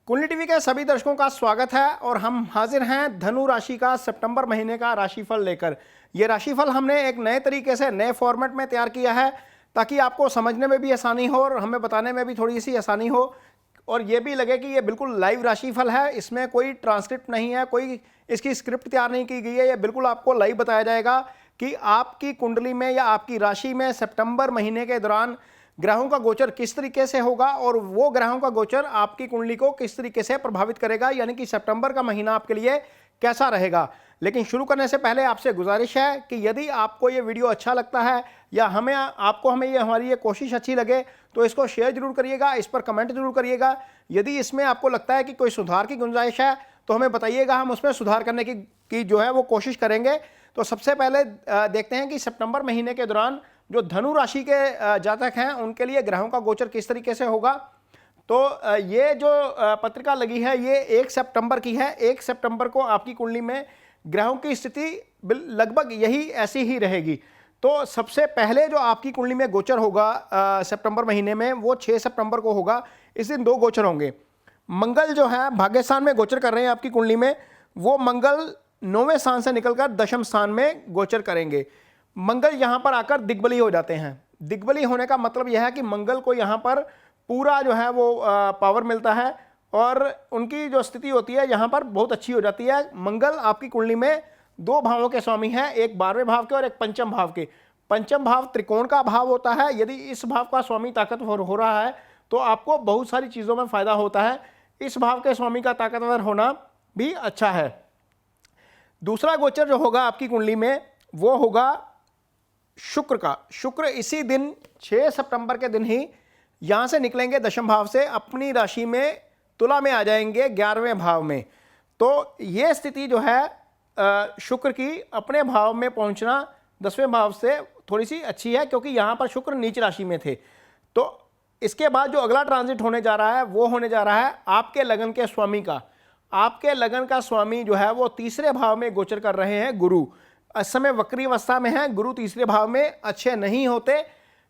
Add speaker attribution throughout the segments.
Speaker 1: कुंडली टीवी के सभी दर्शकों का स्वागत है और हम हाजिर हैं धनु राशि का सितंबर महीने का राशिफल लेकर। ये राशिफल हमने एक नए तरीके से नए फॉर्मेट में तैयार किया है ताकि आपको समझने में भी आसानी हो और हमें बताने में भी थोड़ी सी आसानी हो और ये भी लगे कि ये बिल्कुल लाइव राशिफल है, इसमें कोई ट्रांसक्रिप्ट नहीं है, कोई इसकी स्क्रिप्ट तैयार नहीं की गई है। ये बिल्कुल आपको लाइव बताया जाएगा कि आपकी कुंडली में या आपकी राशि में सितंबर महीने के दौरान ग्रहों का गोचर किस तरीके से होगा और वो ग्रहों का गोचर आपकी कुंडली को किस तरीके से प्रभावित करेगा, यानी कि सितंबर का महीना आपके लिए कैसा रहेगा। लेकिन शुरू करने से पहले आपसे गुजारिश है कि यदि आपको ये वीडियो अच्छा लगता है या हमें ये कोशिश अच्छी लगे तो इसको शेयर जरूर करिएगा, इस पर कमेंट जरूर करिएगा। यदि इसमें आपको लगता है कि कोई सुधार की गुंजाइश है तो हमें बताइएगा, हम उसमें सुधार करने की जो है वो कोशिश करेंगे। तो सबसे पहले देखते हैं कि सितंबर महीने के दौरान जो धनु राशि के जातक हैं उनके लिए ग्रहों का गोचर किस तरीके से होगा। तो ये जो पत्रिका लगी है ये 1 सितंबर की है। 1 सितंबर को आपकी कुंडली में ग्रहों की स्थिति लगभग यही ऐसी ही रहेगी। तो सबसे पहले जो आपकी कुंडली में गोचर होगा सितंबर महीने में वो 6 सितंबर को होगा। इस दिन 2 गोचर होंगे। मंगल जो है भाग्यस्थान में गोचर कर रहे हैं आपकी कुंडली में, वो मंगल 9वें स्थान से निकलकर 10वें स्थान में गोचर करेंगे। मंगल यहाँ पर आकर दिग्बली हो जाते हैं। दिग्बली होने का मतलब यह है कि मंगल को यहाँ पर पूरा जो है वो पावर मिलता है और उनकी जो स्थिति होती है यहाँ पर बहुत अच्छी हो जाती है। मंगल आपकी कुंडली में 2 भावों के स्वामी हैं, एक 12वें भाव के और एक पंचम भाव के। पंचम भाव त्रिकोण का भाव होता है। यदि इस भाव का स्वामी ताकतवर हो रहा है तो आपको बहुत सारी चीज़ों में फायदा होता है। इस भाव के स्वामी का ताकतवर होना भी अच्छा है। दूसरा गोचर जो होगा आपकी कुंडली में वो होगा शुक्र का। शुक्र इसी दिन 6 सितंबर के दिन ही यहाँ से निकलेंगे 10वें भाव से, अपनी राशि में तुला में आ जाएंगे 11वें भाव में। तो ये स्थिति जो है शुक्र की अपने भाव में पहुँचना 10वें भाव से थोड़ी सी अच्छी है, क्योंकि यहाँ पर शुक्र नीच राशि में थे। तो इसके बाद जो अगला ट्रांजिट होने जा रहा है वो होने जा रहा है आपके लगन के स्वामी का। आपके लगन का स्वामी जो है वो 3रे भाव में गोचर कर रहे हैं गुरु। इस समय वक्री अवस्था में है गुरु, 3रे भाव में अच्छे नहीं होते,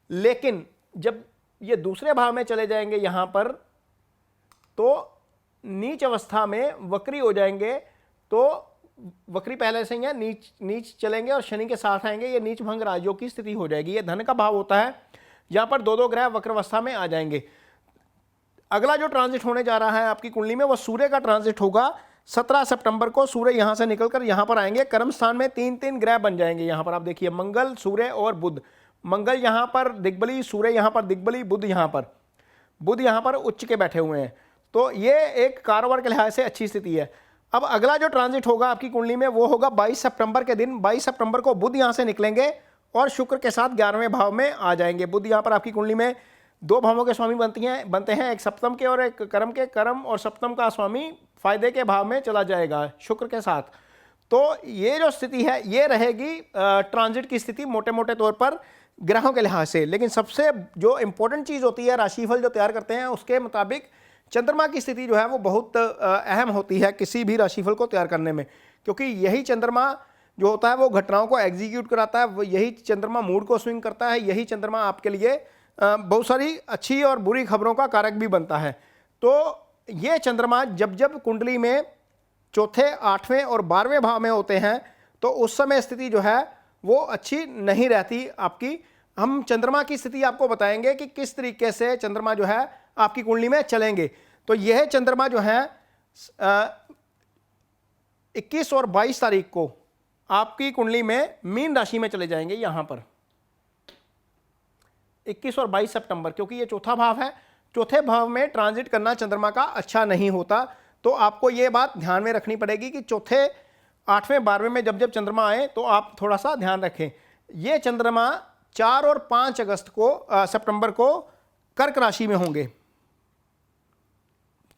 Speaker 1: लेकिन जब ये 2रे भाव में चले जाएंगे यहाँ पर तो नीच अवस्था में वक्री हो जाएंगे। तो वक्री पहले से ही है, नीच चलेंगे और शनि के साथ आएंगे। ये नीच भंग राजयोग की स्थिति हो जाएगी। ये धन का भाव होता है, यहाँ पर 2 ग्रह वक्र अवस्था में आ जाएंगे। अगला जो ट्रांजिट होने जा रहा है आपकी कुंडली में वो सूर्य का ट्रांजिट होगा। 17 सितंबर को सूर्य यहाँ से निकलकर यहाँ पर आएंगे। कर्म स्थान में 3 ग्रह बन जाएंगे। यहाँ पर आप देखिए मंगल, सूर्य और बुध। मंगल यहाँ पर दिग्बली, सूर्य यहाँ पर दिग्बली, बुध यहाँ पर उच्च के बैठे हुए हैं। तो ये एक कारोबार के लिहाज से अच्छी स्थिति है। अब अगला जो ट्रांजिट होगा आपकी कुंडली में वो होगा 22 सितंबर के दिन। 22 सितंबर को बुध यहाँ से निकलेंगे और शुक्र के साथ 11वें भाव में आ जाएंगे। बुध यहाँ पर आपकी कुंडली में 2 भावों के स्वामी बनते हैं, एक सप्तम के और एक कर्म के। कर्म और सप्तम का स्वामी फायदे के भाव में चला जाएगा शुक्र के साथ। तो ये जो स्थिति है ये रहेगी ट्रांजिट की स्थिति मोटे मोटे तौर पर ग्रहों के लिहाज से। लेकिन सबसे जो इंपॉर्टेंट चीज़ होती है राशिफल जो तैयार करते हैं उसके मुताबिक चंद्रमा की स्थिति जो है वो बहुत अहम होती है किसी भी राशिफल को तैयार करने में, क्योंकि यही चंद्रमा जो होता है वो घटनाओं को एग्जीक्यूट कराता है, वो यही चंद्रमा मूड को स्विंग करता है, यही चंद्रमा आपके लिए बहुत सारी अच्छी और बुरी खबरों का कारक भी बनता है। तो ये चंद्रमा जब कुंडली में 4थे, 8वें और 12वें भाव में होते हैं तो उस समय स्थिति जो है वो अच्छी नहीं रहती आपकी। हम चंद्रमा की स्थिति आपको बताएंगे कि किस तरीके से चंद्रमा जो है आपकी कुंडली में चलेंगे। तो यह चंद्रमा जो है 21 और 22 तारीख को आपकी कुंडली में मीन राशि में चले जाएंगे। यहाँ पर 21 और 22 सितंबर, क्योंकि ये 4था भाव है। 4थे भाव में ट्रांजिट करना चंद्रमा का अच्छा नहीं होता। तो आपको ये बात ध्यान में रखनी पड़ेगी कि 4थे, 8वें, 12वें में जब जब चंद्रमा आए तो आप थोड़ा सा ध्यान रखें। ये चंद्रमा 4 और 5 अगस्त को सितंबर को कर्क राशि में होंगे।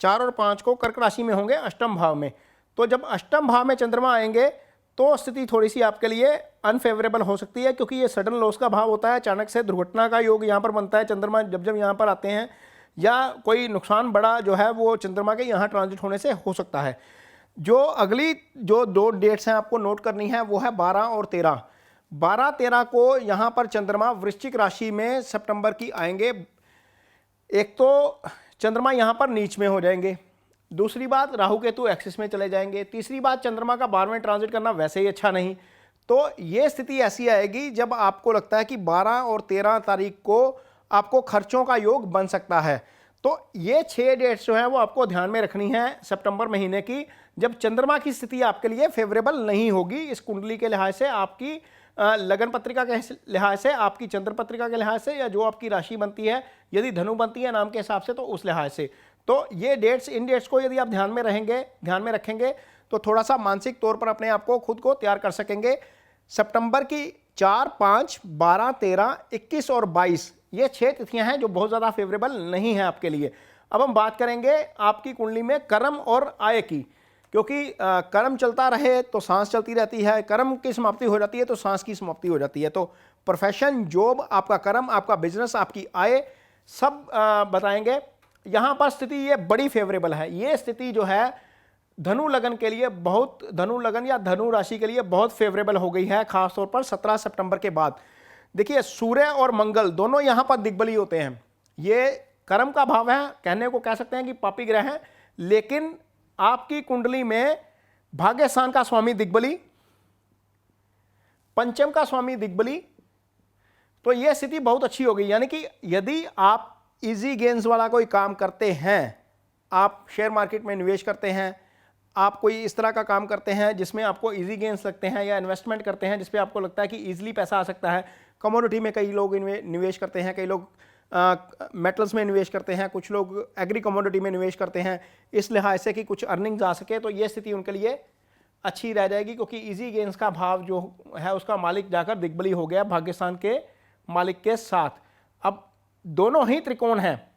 Speaker 1: 4 और 5 को कर्क राशि में होंगे, अष्टम भाव में। तो जब अष्टम भाव में चंद्रमा आएंगे तो स्थिति थोड़ी सी आपके लिए अनफेवरेबल हो सकती है, क्योंकि ये सडन लॉस का भाव होता है। अचानक से दुर्घटना का योग यहाँ पर बनता है। चंद्रमा जब यहाँ पर आते हैं या कोई नुकसान बड़ा जो है वो चंद्रमा के यहाँ ट्रांजिट होने से हो सकता है। जो अगली जो 2 डेट्स हैं आपको नोट करनी है वो है 12 और 13। 12-13 को यहाँ पर चंद्रमा वृश्चिक राशि में सितंबर की आएंगे। एक तो चंद्रमा यहाँ पर नीच में हो जाएंगे दूसरी बात, राहु केतु एक्सिस में चले जाएंगे। तीसरी बात, चंद्रमा का 12वें ट्रांजिट करना वैसे ही अच्छा नहीं। तो ये स्थिति ऐसी आएगी जब आपको लगता है कि 12 और 13 तारीख को आपको खर्चों का योग बन सकता है। तो ये 6 डेट्स जो है वो आपको ध्यान में रखनी है सितंबर महीने की, जब चंद्रमा की स्थिति आपके लिए फेवरेबल नहीं होगी इस कुंडली के लिहाज से, आपकी लगन पत्रिका के लिहाज से, आपकी चंद्र पत्रिका के लिहाज से, या जो आपकी राशि बनती है यदि धनु बनती है नाम के हिसाब से तो उस लिहाज से। तो ये डेट्स, इन डेट्स को यदि आप ध्यान में रखेंगे तो थोड़ा सा मानसिक तौर पर अपने आप को खुद को तैयार कर सकेंगे। सितंबर की 4, 5, 12, 13, 21 और 22 ये 6 तिथियां हैं जो बहुत ज़्यादा फेवरेबल नहीं है आपके लिए। अब हम बात करेंगे आपकी कुंडली में कर्म और आय की, क्योंकि कर्म चलता रहे तो सांस चलती रहती है, कर्म की समाप्ति हो जाती है तो सांस की समाप्ति हो जाती है। तो प्रोफेशन, जॉब, आपका कर्म, आपका बिजनेस, आपकी आय, सब बताएंगे। यहाँ पर स्थिति ये बड़ी फेवरेबल है। ये स्थिति जो है धनु लगन के लिए बहुत, धनु लगन या धनु राशि के लिए बहुत फेवरेबल हो गई है, खासतौर पर 17 सितंबर के बाद। देखिए, सूर्य और मंगल दोनों यहाँ पर दिग्बली होते हैं। ये कर्म का भाव है, कहने को कह सकते हैं कि पापी ग्रह है, लेकिन आपकी कुंडली में भाग्य स्थान का स्वामी दिग्बली, पंचम का स्वामी दिग्बली, तो यह स्थिति बहुत अच्छी हो गई। यानी कि यदि आप इजी गेन्स वाला कोई काम करते हैं, आप शेयर मार्केट में निवेश करते हैं, आप कोई इस तरह का काम करते हैं जिसमें आपको इजी गेन्स लगते हैं, या इन्वेस्टमेंट करते हैं जिसपे आपको लगता है कि इजीली पैसा आ सकता है, कमोडिटी में कई लोग निवेश करते हैं, कई लोग मेटल्स में निवेश करते हैं, कुछ लोग एग्री कमोडिटी में निवेश करते हैं, इस लिहाज से कि कुछ अर्निंग्स आ सके, तो ये स्थिति उनके लिए अच्छी रह जाएगी, क्योंकि इजी गेन्स का भाव जो है उसका मालिक जाकर दिग्बली हो गया भाग्यस्थान के मालिक के साथ। अब दोनों ही त्रिकोण हैं,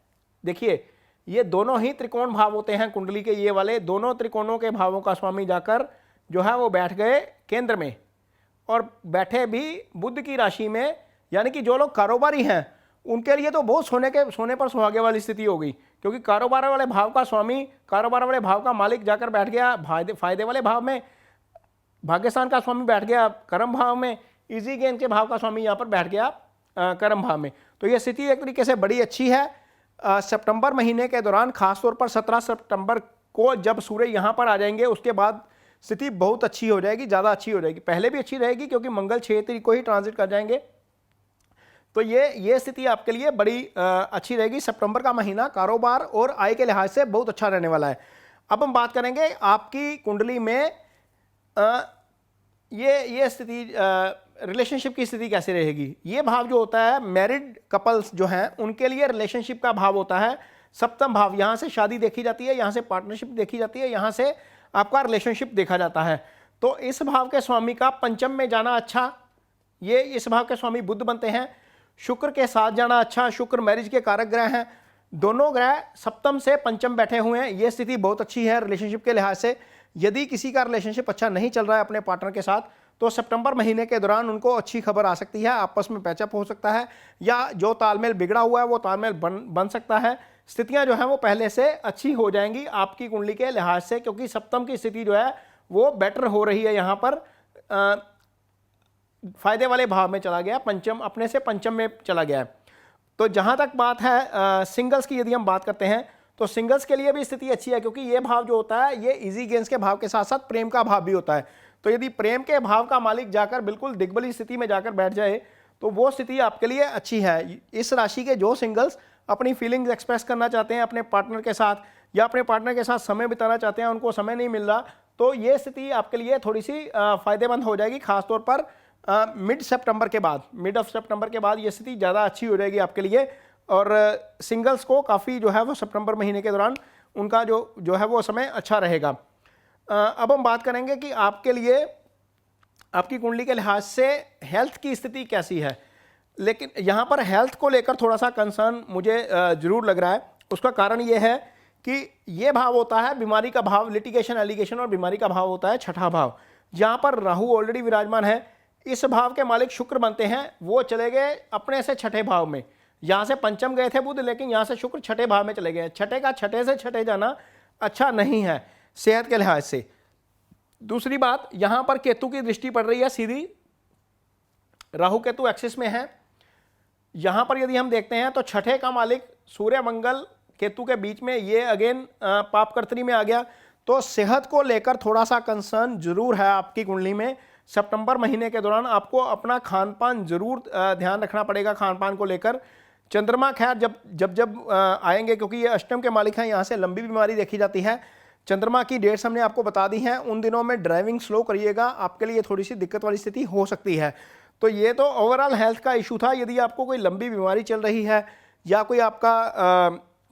Speaker 1: देखिए ये दोनों ही त्रिकोण भाव होते हैं कुंडली के, ये वाले दोनों त्रिकोणों के भावों का स्वामी जाकर जो है वो बैठ गए केंद्र में, और बैठे भी बुध की राशि में। यानी कि जो लोग कारोबारी हैं उनके लिए तो बहुत सोने पर सुहागे वाली स्थिति हो गई, क्योंकि कारोबार वाले भाव का स्वामी, कारोबार वाले भाव का मालिक जाकर बैठ गया फायदे वाले भाव में, भाग्यस्थान का स्वामी बैठ गया कर्म भाव में, इजी गेन के भाव का स्वामी यहाँ पर बैठ गया कर्म भाव में। तो यह स्थिति एक तरीके से बड़ी अच्छी है। सितंबर महीने के दौरान, खासतौर पर 17 सितंबर को जब सूर्य यहाँ पर आ जाएंगे, उसके बाद स्थिति बहुत अच्छी हो जाएगी, ज़्यादा अच्छी हो जाएगी। पहले भी अच्छी रहेगी क्योंकि मंगल 6 तारीख को ही ट्रांजिट कर जाएंगे। तो ये स्थिति आपके लिए बड़ी अच्छी रहेगी। सितंबर का महीना कारोबार और आय के लिहाज से बहुत अच्छा रहने वाला है। अब हम बात करेंगे आपकी कुंडली में ये स्थिति, रिलेशनशिप की स्थिति कैसे रहेगी। ये भाव जो होता है, मैरिड कपल्स जो हैं उनके लिए रिलेशनशिप का भाव होता है सप्तम भाव। यहाँ से शादी देखी जाती है, यहाँ से पार्टनरशिप देखी जाती है, यहाँ से आपका रिलेशनशिप देखा जाता है। तो इस भाव के स्वामी का पंचम में जाना अच्छा, ये इस भाव के स्वामी बुध बनते हैं। शुक्र के साथ जाना अच्छा, शुक्र मैरिज के कारक ग्रह हैं, दोनों ग्रह सप्तम से पंचम बैठे हुए हैं। ये स्थिति बहुत अच्छी है रिलेशनशिप के लिहाज से। यदि किसी का रिलेशनशिप अच्छा नहीं चल रहा है अपने पार्टनर के साथ, तो सितंबर महीने के दौरान उनको अच्छी खबर आ सकती है, आपस में पैचअप हो सकता है, या जो तालमेल बिगड़ा हुआ है वो तालमेल बन सकता है। स्थितियां जो हैं वो पहले से अच्छी हो जाएंगी आपकी कुंडली के लिहाज से, क्योंकि सप्तम की स्थिति जो है वो बेटर हो रही है। यहाँ पर फायदे वाले भाव में चला गया, पंचम अपने से पंचम में चला गया है। तो जहाँ तक बात है सिंगल्स की, यदि हम बात करते हैं तो सिंगल्स के लिए भी स्थिति अच्छी है, क्योंकि ये भाव जो होता है ये इजी गेन्स के भाव के साथ साथ प्रेम का भाव भी होता है। तो यदि प्रेम के भाव का मालिक जाकर बिल्कुल दिग्बली स्थिति में जाकर बैठ जाए तो वो स्थिति आपके लिए अच्छी है। इस राशि के जो सिंगल्स अपनी फीलिंग्स एक्सप्रेस करना चाहते हैं अपने पार्टनर के साथ, या अपने पार्टनर के साथ समय बिताना चाहते हैं, उनको समय नहीं मिल रहा, तो ये स्थिति आपके लिए थोड़ी सी फायदेमंद हो जाएगी। खासतौर पर मिड ऑफ सितंबर के बाद ये स्थिति ज़्यादा अच्छी हो जाएगी आपके लिए। और सिंगल्स को काफ़ी जो है वो सितंबर महीने के दौरान उनका जो है वो समय अच्छा रहेगा। अब हम बात करेंगे कि आपके लिए आपकी कुंडली के लिहाज से हेल्थ की स्थिति कैसी है। लेकिन यहाँ पर हेल्थ को लेकर थोड़ा सा कंसर्न मुझे ज़रूर लग रहा है। उसका कारण ये है कि ये भाव होता है बीमारी का भाव, लिटिगेशन, एलिगेशन और बीमारी का भाव होता है छठा भाव, जहाँ पर राहु ऑलरेडी विराजमान है। इस भाव के मालिक शुक्र बनते हैं, वो चले गए अपने से छठे भाव में। यहाँ से पंचम गए थे बुध, लेकिन यहाँ से शुक्र छठे भाव में चले गए। छठे का छठे से छठे जाना अच्छा नहीं है सेहत के लिहाज से। दूसरी बात, यहाँ पर केतु की दृष्टि पड़ रही है सीधी, राहु केतु एक्सिस में है। यहाँ पर यदि हम देखते हैं तो छठे का मालिक सूर्य मंगल केतु के बीच में, ये अगेन पाप कर्तरी में आ गया। तो सेहत को लेकर थोड़ा सा कंसर्न जरूर है आपकी कुंडली में। सितंबर महीने के दौरान आपको अपना खान पान जरूर ध्यान रखना पड़ेगा, खान पान को लेकर। चंद्रमा खैर जब आएंगे, क्योंकि ये अष्टम के मालिक हैं, यहाँ से लंबी बीमारी देखी जाती है। चंद्रमा की डेट्स हमने आपको बता दी हैं। उन दिनों में ड्राइविंग स्लो करिएगा, आपके लिए थोड़ी सी दिक्कत वाली स्थिति हो सकती है। तो ये तो ओवरऑल हेल्थ का इशू था। यदि आपको कोई लंबी बीमारी चल रही है या कोई आपका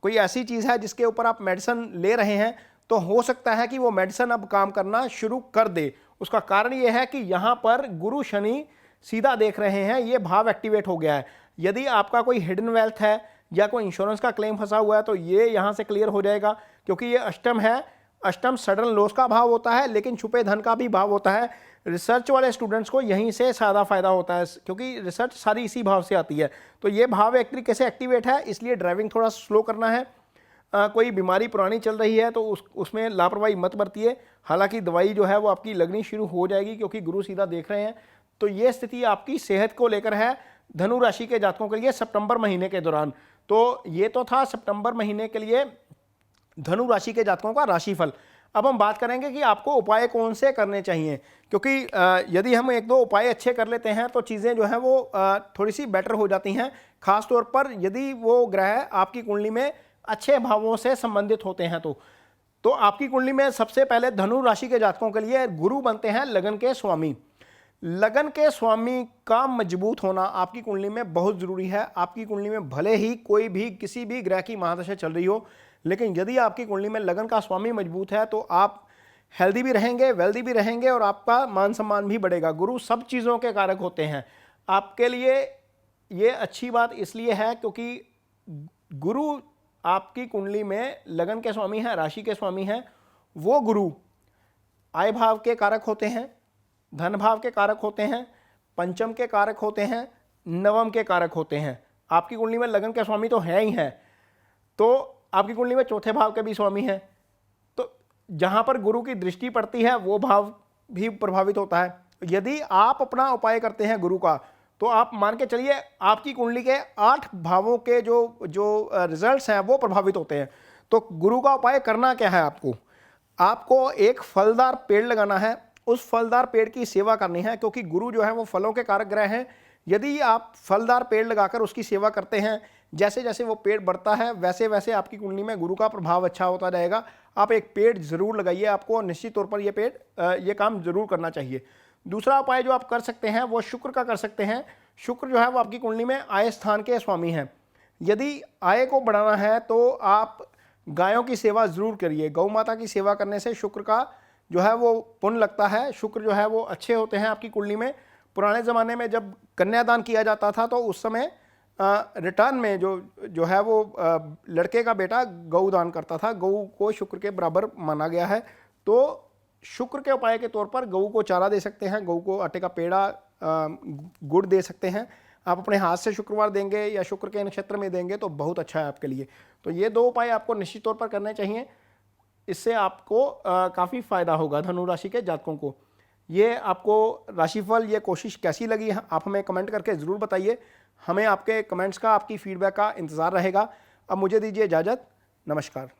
Speaker 1: कोई ऐसी चीज़ है जिसके ऊपर आप मेडिसिन ले रहे हैं, तो हो सकता है कि वो मेडिसिन अब काम करना शुरू कर दे। उसका कारण ये है कि यहाँ पर गुरु शनि सीधा देख रहे हैं, ये भाव एक्टिवेट हो गया है। यदि आपका कोई हिडन वेल्थ है या कोई इंश्योरेंस का क्लेम फंसा हुआ है, तो ये यहाँ से क्लियर हो जाएगा, क्योंकि ये अष्टम है। अष्टम सडन लॉस का भाव होता है, लेकिन छुपे धन का भी भाव होता है। रिसर्च वाले स्टूडेंट्स को यहीं से ज़्यादा फायदा होता है, क्योंकि रिसर्च सारी इसी भाव से आती है। तो ये भाव एक तरीके से एक्टिवेट है, इसलिए ड्राइविंग थोड़ा स्लो करना है। कोई बीमारी पुरानी चल रही है तो उसमें लापरवाही मत बरतिए। हालांकि दवाई जो है वो आपकी लगनी शुरू हो जाएगी, क्योंकि गुरु सीधा देख रहे हैं। तो ये स्थिति आपकी सेहत को लेकर है धनु राशि के जातकों के लिए सितंबर महीने के दौरान। तो ये तो था सितंबर महीने के लिए धनु राशि के जातकों का राशिफल। अब हम बात करेंगे कि आपको उपाय कौन से करने चाहिए, क्योंकि यदि हम एक दो उपाय अच्छे कर लेते हैं तो चीज़ें जो हैं वो थोड़ी सी बेटर हो जाती हैं। खास तौर पर यदि वो ग्रह आपकी कुंडली में अच्छे भावों से संबंधित होते हैं तो आपकी कुंडली में सबसे पहले धनु राशि के जातकों के लिए गुरु बनते हैं लगन के स्वामी। लगन के स्वामी का मजबूत होना आपकी कुंडली में बहुत ज़रूरी है। आपकी कुंडली में भले ही कोई भी किसी भी ग्रह की महादशा चल रही हो, लेकिन यदि आपकी कुंडली में लगन का स्वामी मजबूत है तो आप हेल्दी भी रहेंगे, वेल्दी भी रहेंगे और आपका मान सम्मान भी बढ़ेगा। गुरु सब चीज़ों के कारक होते हैं। आपके लिए ये अच्छी बात इसलिए है क्योंकि गुरु आपकी कुंडली में लगन के स्वामी हैं, राशि के स्वामी हैं। वो गुरु आय भाव के कारक होते हैं, धन भाव के कारक होते हैं, पंचम के कारक होते हैं, नवम के कारक होते हैं। आपकी कुंडली में लगन के स्वामी तो है ही हैं, तो आपकी कुंडली में चौथे भाव के भी स्वामी हैं। तो जहाँ पर गुरु की दृष्टि पड़ती है वो भाव भी प्रभावित होता है। यदि आप अपना उपाय करते हैं गुरु का, तो आप मान के चलिए आपकी कुंडली के 8 भावों के जो रिजल्ट्स हैं वो प्रभावित होते हैं। तो गुरु का उपाय करना क्या है? आपको एक फलदार पेड़ लगाना है, उस फलदार पेड़ की सेवा करनी है, क्योंकि गुरु जो है वो फलों के कारक ग्रह हैं। यदि आप फलदार पेड़ लगाकर उसकी सेवा करते हैं, जैसे जैसे वो पेड़ बढ़ता है वैसे वैसे आपकी कुंडली में गुरु का प्रभाव अच्छा होता जाएगा। आप एक पेड़ जरूर लगाइए, आपको निश्चित तौर पर ये काम जरूर करना चाहिए। दूसरा उपाय जो आप कर सकते हैं वो शुक्र का कर सकते हैं। शुक्र जो है वो आपकी कुंडली में आय स्थान के स्वामी हैं। यदि आय को बढ़ाना है तो आप गायों की सेवा जरूर करिए। गौ माता की सेवा करने से शुक्र का जो है वो पुण्य लगता है। शुक्र जो है वो अच्छे होते हैं आपकी कुंडली में। पुराने ज़माने में जब कन्यादान किया जाता था तो उस समय रिटर्न में जो है वो लड़के का बेटा गौ दान करता था। गौ को शुक्र के बराबर माना गया है। तो शुक्र के उपाय के तौर पर गऊ को चारा दे सकते हैं, गऊ को आटे का पेड़ा, गुड़ दे सकते हैं। आप अपने हाथ से शुक्रवार देंगे या शुक्र के नक्षत्र में देंगे तो बहुत अच्छा है आपके लिए। तो ये 2 उपाय आपको निश्चित तौर पर करने चाहिए। इससे आपको काफ़ी फायदा होगा धनु राशि के जातकों को। ये आपको राशिफल, ये कोशिश कैसी लगी आप हमें कमेंट करके ज़रूर बताइए। हमें आपके कमेंट्स का, आपकी फीडबैक का इंतज़ार रहेगा। अब मुझे दीजिए इजाज़त। नमस्कार।